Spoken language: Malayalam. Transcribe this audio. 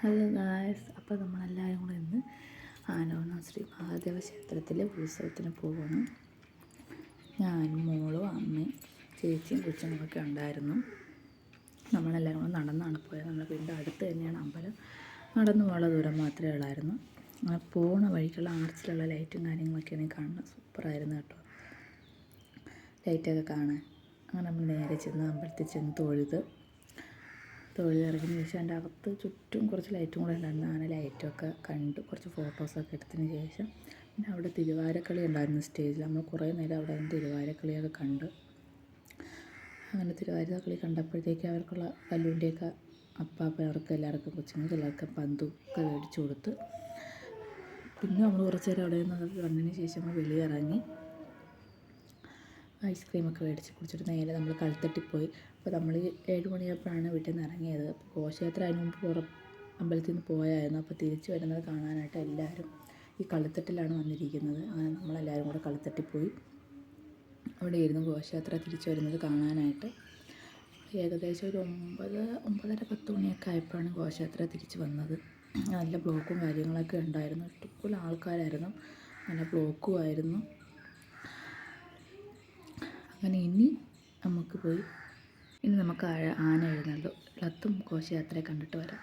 ഹലോ ഗായ്സ്, അപ്പോൾ നമ്മളെല്ലാവരും കൂടെ ഇന്ന് ആനവണം ശ്രീ മഹാദേവ ക്ഷേത്രത്തിലെ ഉത്സവത്തിന് പോകണം. ഞാനും മോളും അമ്മയും ചേച്ചിയും കൊച്ചുങ്ങളൊക്കെ ഉണ്ടായിരുന്നു. നമ്മളെല്ലാവരും കൂടെ നടന്നാണ് പോയത്. നമ്മുടെ വീടിൻ്റെ അടുത്ത് തന്നെയാണ് അമ്പലം. നടന്നു പോകാനുള്ള ദൂരം മാത്രമേ ഉള്ളായിരുന്നു. അങ്ങനെ പോകുന്ന വഴിക്കുള്ള ആർച്ചിലുള്ള ലൈറ്റും കാര്യങ്ങളൊക്കെയാണ് കാണുന്നത്. സൂപ്പറായിരുന്നു കേട്ടോ, ലൈറ്റൊക്കെ കാണാൻ. അങ്ങനെ നമ്മൾ നേരെ ചെന്ന് അമ്പലത്തിൽ ചെന്ന് തൊഴുതിറങ്ങിയ ശേഷം അതിൻ്റെ അകത്ത് ചുറ്റും കുറച്ച് ലൈറ്റും കൂടെ ഉണ്ടായിരുന്നു. അങ്ങനെ ലൈറ്റൊക്കെ കണ്ട് കുറച്ച് ഫോട്ടോസൊക്കെ എടുത്തതിന് ശേഷം പിന്നെ അവിടെ തിരുവാരക്കളി ഉണ്ടായിരുന്നു സ്റ്റേജിൽ. നമ്മൾ കുറേ നേരം അവിടെ നിന്ന് തിരുവാരക്കളിയൊക്കെ കണ്ട്. അങ്ങനെ തിരുവാരക്കളി കണ്ടപ്പോഴത്തേക്ക് അവർക്കുള്ള കല്ലുവിൻ്റെയൊക്കെ അവർക്ക് എല്ലാവർക്കും കൊച്ചുങ്ങൾക്ക് എല്ലാവർക്കും പന്തൊക്കെ മേടിച്ചു കൊടുത്ത്. പിന്നെ നമ്മൾ കുറച്ച് നേരം അവിടെ നിന്ന് കണ്ടതിന് ശേഷം നമ്മൾ വെളിയിറങ്ങി ഐസ്ക്രീമൊക്കെ മേടിച്ച് കുടിച്ചിട്ട് നേരെ നമ്മൾ കൽത്തട്ടി പോയി. അപ്പോൾ നമ്മൾ 7 മണിയായപ്പോഴാണ് വീട്ടിൽ നിന്ന് ഇറങ്ങിയത്. അപ്പോൾ ഘോഷയാത്ര അതിന് മുമ്പ് അമ്പലത്തിൽ നിന്ന് പോയായിരുന്നു. അപ്പോൾ തിരിച്ച് വരുന്നത് കാണാനായിട്ട് എല്ലാവരും ഈ കളിത്തട്ടിലാണ് വന്നിരിക്കുന്നത്. അങ്ങനെ നമ്മളെല്ലാവരും കൂടെ കളിത്തട്ടി പോയി. അവിടെ ഇരുന്ന് ഘോഷയാത്ര തിരിച്ച് വരുന്നത് കാണാനായിട്ട്. ഏകദേശം ഒരു 9:30-10 മണിയൊക്കെ ആയപ്പോഴാണ് ഘോഷയാത്ര തിരിച്ച് വന്നത്. നല്ല ബ്ലോക്കും കാര്യങ്ങളൊക്കെ ഉണ്ടായിരുന്നു. ഇഷ്ടംപോലെ ആൾക്കാരായിരുന്നു, നല്ല ബ്ലോക്കും ആയിരുന്നു. അങ്ങനെ ഇനി നമുക്ക് ആന എഴുന്നള്ളത്തും ഘോഷയാത്രയെ കണ്ടിട്ട് വരാം.